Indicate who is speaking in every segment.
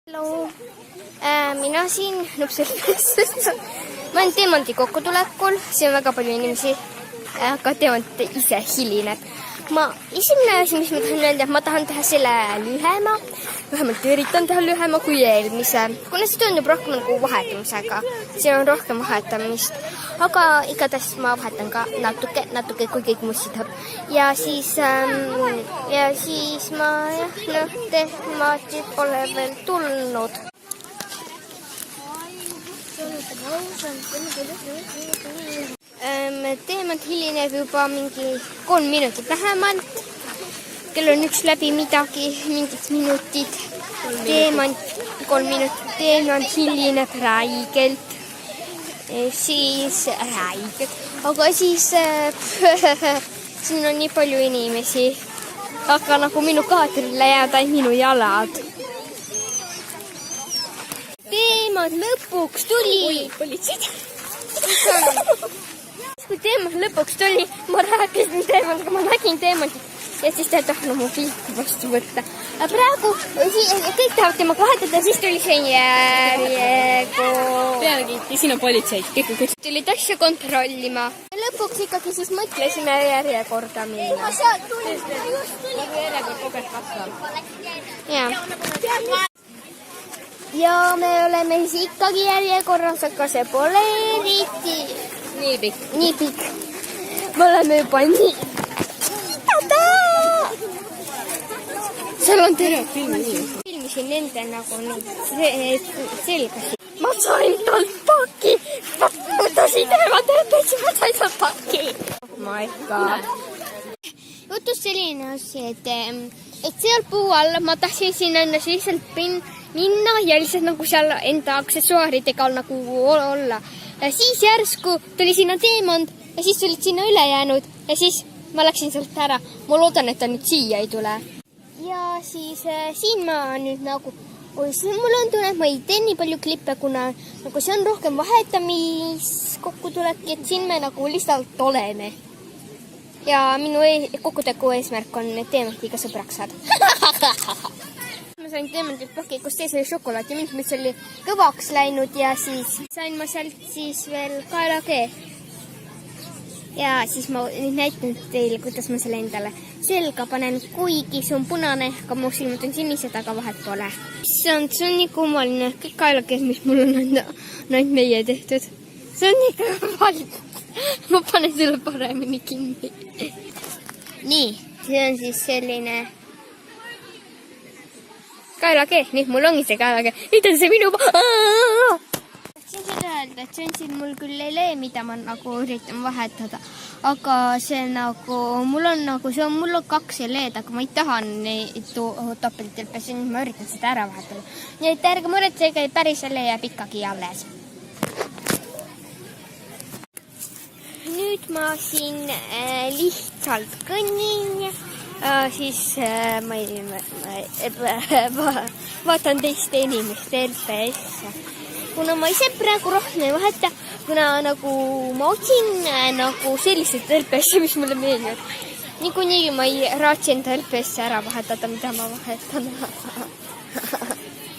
Speaker 1: Hello. Mina siin nupselfest. Ma olen Teemanti kokkutulekul, see on väga palju inimesi, aga Teemant ise hilineb. Esimene asi, mis ma tahan öelda, et ma tahan teha selle lühema, vähemalt üritan teha lühema kui eelmise, kuna see tundub rohkem nagu vahetamisega, siin on rohkem vahetamist, aga igatahes ma vahetan ka natuke, kui kõik mussi tahab. Ja siis Teemantid pole veel tulnud. Teemant hilineb juba mingi 3 minutit vähemalt. Kell on 1 läbi mingid minutid. Teemant 3 minutit. Teemant hilineb räigelt. Aga siis siin on nii palju inimesi. Aga nagu minu kaadrile jäävad ainult minu jalad. Teemant lõpuks tuli.
Speaker 2: Oi, politseid.
Speaker 1: Kui Teemant lõpuks tuli, ma rääkisin Teemantiga, ma nägin Teemantit ja siis ta ei tahtnud mu pilti vastu võtta. Aga praegu kõik tahavad temaga vahetada, siis tuli see järjekord.
Speaker 2: Pealegi, ja siin on politseid.
Speaker 1: Tulid asja kontrollima. Ja lõpuks ikkagi siis mõtlesime järjekorda minna.
Speaker 2: Järjekord kogu aeg kasvab.
Speaker 1: Ja me oleme siis ikkagi järjekorras, aga see pole eriti nii pikk. Me oleme juba nii. Seal on terve filmisin nende nagu neid selgasid. Ma sain talt paki. Ma puutasin Teemant ette, ma sain talt paki. Oh my god. Jutus selline asi, et seal puu all ma tahtsin sinna lihtsalt minna ja lihtsalt nagu seal enda aksessuaaridega nagu olla. Ja siis järsku tuli sinna Teemant ja siis tulid sinna ülejäänud ja siis ma läksin sealt ära. Ma loodan, et ta nüüd siia ei tule. Ja siis siin ma nüüd nagu, mul on tunne, et ma ei tee nii palju klippe, kuna nagu see on rohkem vahetamiskokkutulek, et siin me nagu lihtsalt oleme. Ja minu kokkuteku eesmärk on Teemantiga sõbraks saada. Ma sain Teemantilt paki, kus sees oli šokolaad ja mind, mis oli kõvaks läinud ja siis sain ma sealt siis veel kaelakee. Ja siis ma nüüd näitan teile, kuidas ma selle endale selga panen, kuigi see on punane, aga mu silmad on sinised, aga vahet pole. See on nii kummaline, kõik kaelakeed, mis mul on ainult meie tehtud. See on nii kõvalt. Ma panen selle paremini kinni. Nii, see on siis selline kaelakee. Nüüd mul ongi see kaelakee. Nüüd on see minu... Tahtsin seda öelda, et see on siin mul küll lee, mida ma nagu üritan vahetada. Aga see nagu, mul on 2 leed, aga ma ei taha neid topeltelpesi, nüüd ma üritan seda ära vahetada. Nii et ärge muretsege, päris lee jääb ikkagi alles. Nüüd ma siin lihtsalt kõnnin, siis vaatan teiste inimeste LPS-e. Kuna ma ise praegu rohkem ei vaheta, kuna nagu ma otsin nagu sellised LPS-e, mis mulle meeldivad. Niikuinii ma ei raatsi enda LPS-e ära vahetada, mida ma vahetan.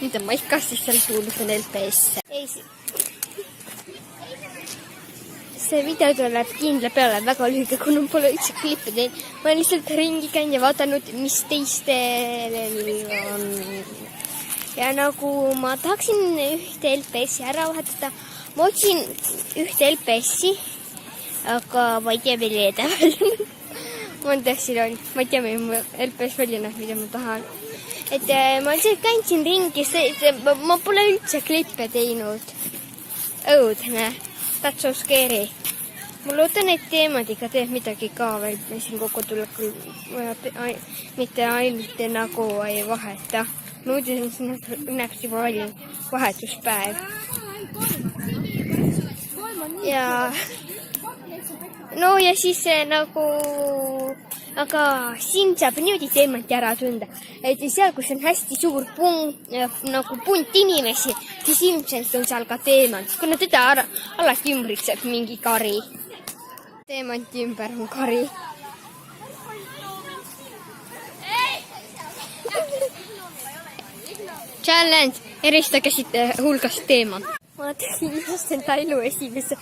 Speaker 1: Nüüd on ma ikka siis seal tuulusen LPS-e. See video tuleb kindla peale väga lühike, kuna pole üldse klippe teinud. Ma lihtsalt ringi käin ja vaatanud, mis teistel on. Ja nagu ma tahaksin ühte LPS-i ära vahetada. Ma otsin ühte LPS-i, aga ma ei tea veel edasi. Ma ei tea veel mu LPS välja näha, mida ma tahan. Et ma lihtsalt käin siin ringi, ma pole üldse klippe teinud. Õudne. That's so scary. Ma loodan, et Teemantiga teeb midagi ka veel siin kokkutulekul, mitte ainult nagu ei vaheta. Muidu näeks juba välja vahetuspäev. Ja siis nagu, aga siin saab niimoodi Teemanti ära tunda. Et seal, kus on hästi suur punt inimesi, siis ilmselt on seal ka Teemant, kuna teda alati ümbritseb mingi kari. Teemanti ümber on kari. Challenge! eristasid hulgast teema. Ma tegin just enda elu esimese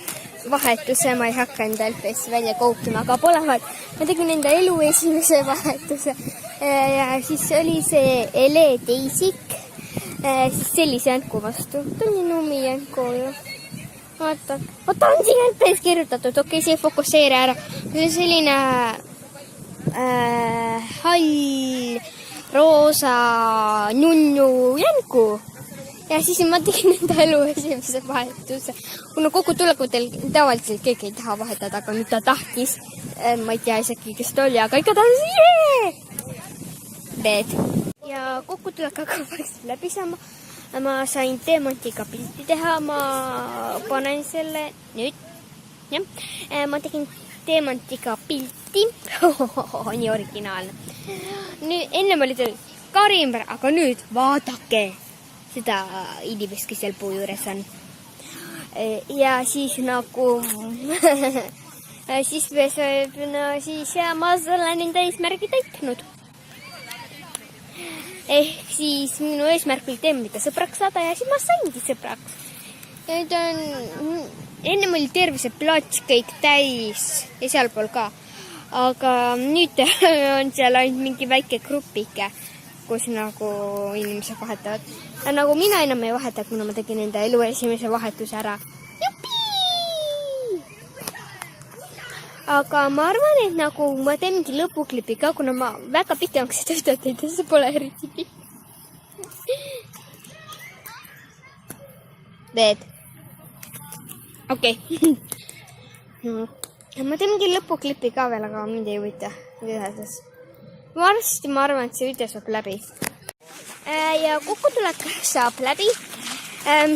Speaker 1: vahetuse, ma ei hakka enda LPS välja koopima, aga pole vahet. Ma tegin enda elu esimese vahetuse ja siis oli see Ele Teisik, siis sellise jänku vastu. Ta on nii numi jänku ju. Vaata on siin LPS kirjutatud, okei, see fokusseeri ära. See on selline hall, roosa, nunnu jänku. Ja siis ma tegin enda elu esimese vahetuse. Kuna kokku tulekutel tavaliselt keegi ei taha vahetada, aga nüüd ta tahtis. Ma ei tea isegi, kes ta oli, aga ikka ta Dead. Ja kokku tulekaga vaikselt läbi saama. Ma sain Demontiga pilti teha. Ma panen selle nüüd. Ja. Ma tegin Demontiga pilti. Nii originaalne. Nüüd, ennem oli ta Karimber, aga nüüd vaadake seda inimest, kes seal puu juures on. Ja siis nagu siis ma olen enda eesmärgi täitnud. Ehk siis minu eesmärk oli Temmiga sõbraks saada ja siis ma saingi sõbraks. Ja nüüd on, ennem oli terve see plats kõik täis ja sealpool ka. Aga nüüd on seal ainult mingi väike grupike, kus nagu inimesed vahetavad. Ja nagu mina enam ei vaheta, kuna ma tegin enda elu esimese vahetuse ära. Jupi! Aga ma arvan, et nagu ma teen mingi lõpuklipi ka, kuna ma väga pikemaks töötatud ja see pole eriti pikk. Dead. Okei. Ma teen mingi lõpuklipi ka veel, aga mind ei huvita. Varsti ma arvan, et see video saab läbi. Ja kokkutulek saab läbi.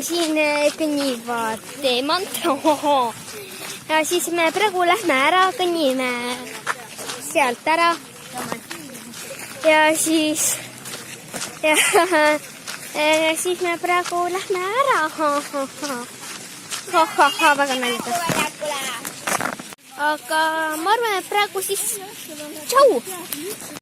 Speaker 1: Siin kõnnivad Demont. Ja siis me praegu lähme ära, kõnnime sealt ära. Ja siis me praegu lähme ära. Väga naljakas. Aga ma arvan, et praegu siis tšau!